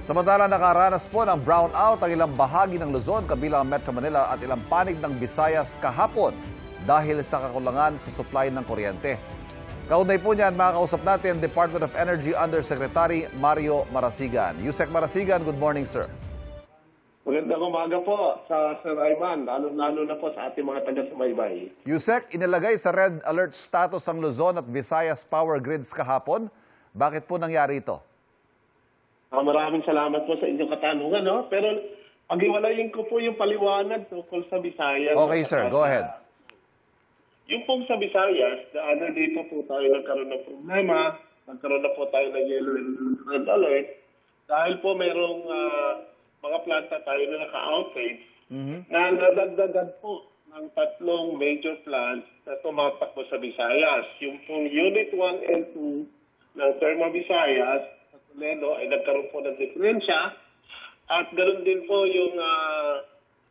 Samantala nakaranas po ng brownout ang ilang bahagi ng Luzon kabilang ang Metro Manila at ilang panig ng Visayas kahapon dahil sa kakulangan sa supply ng kuryente. Kaugnay po niyan, makakausap natin Department of Energy Undersecretary Mario Marasigan. Yusek Marasigan, good morning sir. Magandang umaga po sa Sir Ivan, lalo na po sa ating mga taga-subaybay. Yusek, inilagay sa red alert status ang Luzon at Visayas power grids kahapon. Bakit po nangyari ito? Maraming salamat po sa inyong katanungan. No? Pero pag-iwalayin ko po yung paliwanag tungkol sa Visayas. Okay sir, go ahead. Yung pong sa Visayas, dito po tayo nagkaroon ng problema. Nagkaroon na po tayo ng yellow and red alert. Dahil po mayroong mga planta tayo na naka-outage na nadagdagan po ng tatlong major plants na tumatakbo sa Visayas. Yung pong Unit 1 and 2 ng Therma Visayas sa Toledo ay nagkaroon po ng diferensya. At ganoon din po yung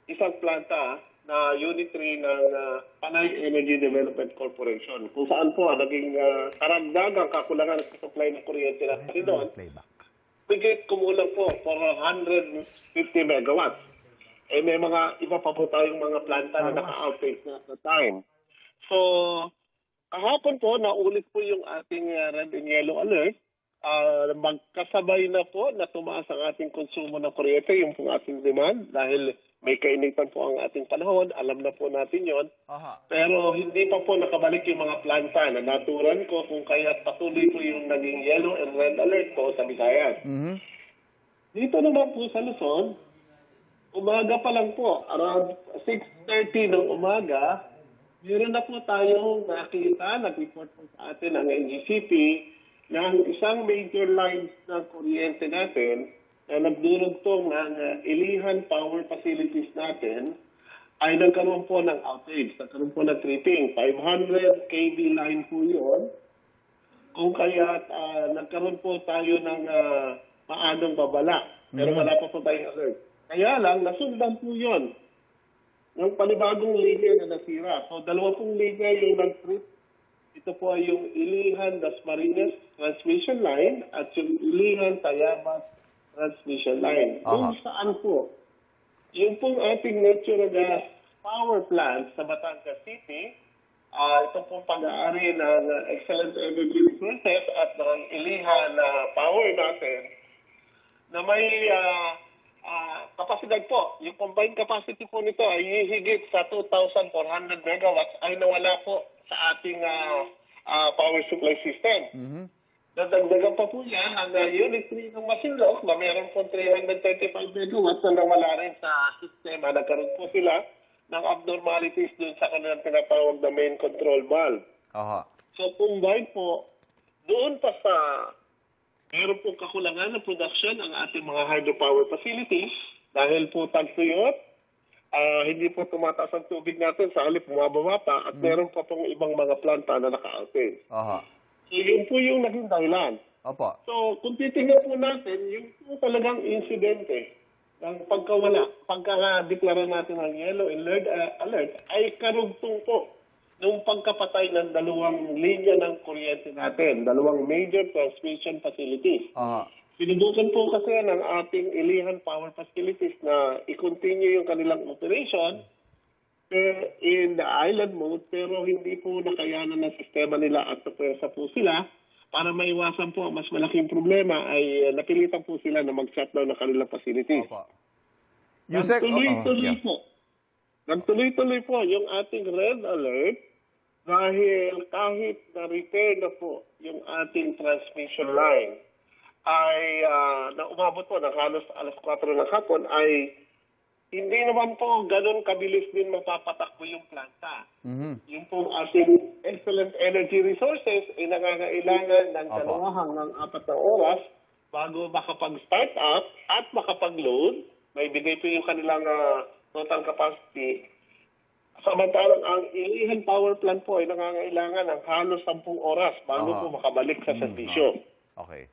isang planta na Unit 3 ng Panay Energy Development Corporation. Kung saan po naging karagdagang kakulangan sa supply ng kuryente natin doon. Bigay kumulang po 450 megawatts. Eh may mga iba pa po tayong mga planta na naka-outage na at the time. So, kahapon po, naulit po yung ating red and yellow alert. Magkasabay na po na tumaas ang ating konsumo ng kuryente, yung pong ating demand, dahil may kainitan po ang ating panahon, alam na po natin yon. Pero hindi pa po nakabalik yung mga planta na naturan ko kung kaya patuloy po yung naging yellow and red alert po sa Visayas. Dito naman po sa Luzon, umaga pa lang po, around 6:30 ng umaga, meron na po tayong nakita, nag-report po sa atin ang NGCP, na isang major lines ng kuryente natin na nagdurugtong ng Ilihan Power Facilities natin ay nagkaroon po ng outage, nagkaroon po ng tripping. 500 kV line po yun. Kung kaya nagkaroon po tayo ng maagang babala. Pero wala pa po tayong alert. Kaya lang, nasundan po yun. Yung panibagong linya na nasira. So, dalawa pong linya yung nag-trip. Ito po ay yung Ilihan Dasmariñas Transmission Line at yung Ilihan Tayabas Transmission Line. Kung saan po, yung pong ating natural gas power plant sa Batangas City, ito pong pag-aari ng Excellent Energy Resources at ng Ilihan Power natin, na may kapasidad po. Yung combined capacity po nito ay higit sa 2,400 megawatts ay nawala po sa ating power supply system. Nadagdagan pa po yan ang Unit 3 ng Masinloc na meron po 335 megawatts na nawala rin sa sistema. Nagkaroon po sila ng abnormalities dun sa kanilang tinatawag na main control valve. So combined po, doon pa sa meron po kakulangan ng production ang ating mga hydropower facilities dahil po tagtuyot, hindi po tumataas ang tubig natin, sa halip bumababa pa at meron pa pong ibang mga planta na naka-outage. So yun po yung naging dahilan. So kung titingnan po natin, yung po talagang insidente ng pagkawala, pagka-deklara natin ng yellow alert ay karugtong po nung pagkapatay ng dalawang linya ng kuryente natin, dalawang major transmission facilities. Sinubukan po kasi ng ating Ilihan Power Facilities na i-continue yung kanilang operation in the island mode, pero hindi po nakayanan ng sistema nila at napuwersa po sila. Para maiwasan po ang mas malaking problema ay napilitan po sila na mag-shutdown ng kanilang facilities. Nagtuloy-tuloy po yung ating red alert dahil kahit na-repair na po yung ating transmission line ay na umabot po ng halos alas 4 ng hapon ay hindi naman po ganun kabilis din mapapatakbo yung planta. Yung pong ating Excellent Energy Resources ay nangangailangan ng kalawahan ng 4 na oras bago makapag-start up at makapag-load. May bigay po yung kanilang total capacity. Samantalang ang Ilihan Power Plant po ay nangangailangan ng halos 10 oras bago po makabalik sa serbisyo.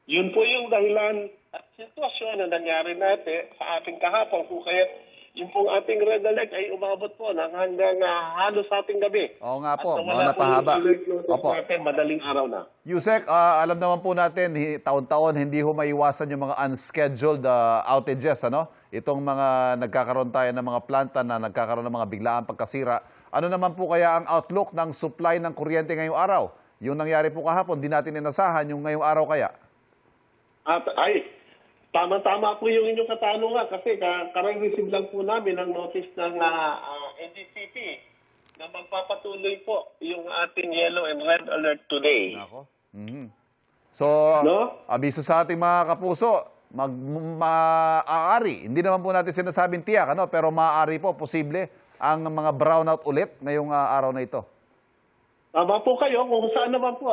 Yun po yung dahilan at sitwasyon na nangyari natin sa ating kahapon kung kaya yung pong ating red alert ay umabot po ng hanggang halos sa ating gabi. Oo nga po, At mga wala po napahaba. yung alert notice Opo. natin, madaling araw na. Yusek, alam naman po natin, taon-taon hindi ho maiwasan yung mga unscheduled outages, ano? Itong mga nagkakaroon tayo ng mga planta na nagkakaroon ng mga biglaang pagkasira. Ano naman po kaya ang outlook ng supply ng kuryente ngayong araw? Yung nangyari po kahapon, di natin inasahan, yung ngayong araw kaya? At tama-tama po yung inyong katanungan kasi karang-receive lang po namin ang notice ng NDCP na magpapatuloy po yung ating yellow and red alert today. Nako. So, No? abiso sa ating mga kapuso, maaari, hindi naman po natin sinasabing tiyak, ano? Pero maaari po, posible, ang mga brownout ulit ngayong araw na ito. Tama po kayo kung saan naman po.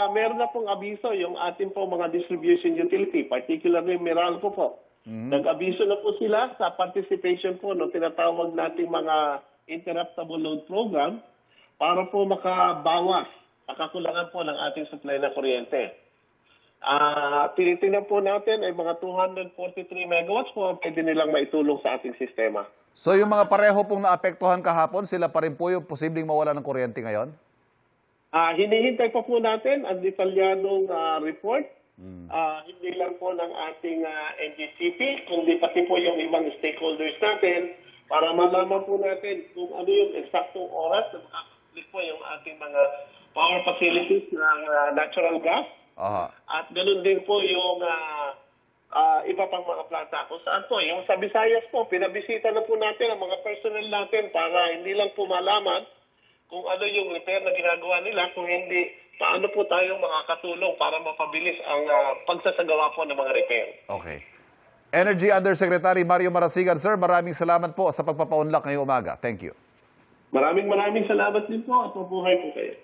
Meron na pong abiso yung ating po mga distribution utility, particularly Meralco po. Nag-abiso na po sila sa participation po ng tinatawag nating mga interruptible load program para po makabawas sa kakulangan po ng ating supply na kuryente. Tinitingnan po natin ay mga 243 megawatts po ang pwede nilang maitulong sa ating sistema. So yung mga pareho pong naapektuhan kahapon, sila pa rin po yung posibleng mawala ng kuryente ngayon? Hinihintay pa po natin ang detalyadong report. Hindi lang po ng ating NGCP, kundi pati po yung ibang stakeholders natin para malaman po natin kung ano yung eksaktong oras na makakapit po yung ating mga power facilities ng natural gas. Aha. At ganoon din po yung iba pang mga planta. Kung saan po, yung sa Visayas po, pinabisita na po natin ang mga personnel natin para hindi lang po malaman kung ano yung repair na ginagawa nila, kung hindi, paano po tayo makakatulong para mapabilis ang pagsasagawa po ng mga repair. Okay. Energy Undersecretary Mario Marasigan, sir, maraming salamat po sa pagpapaunlak ngayong umaga. Thank you. Maraming salamat din po at mabuhay po kayo.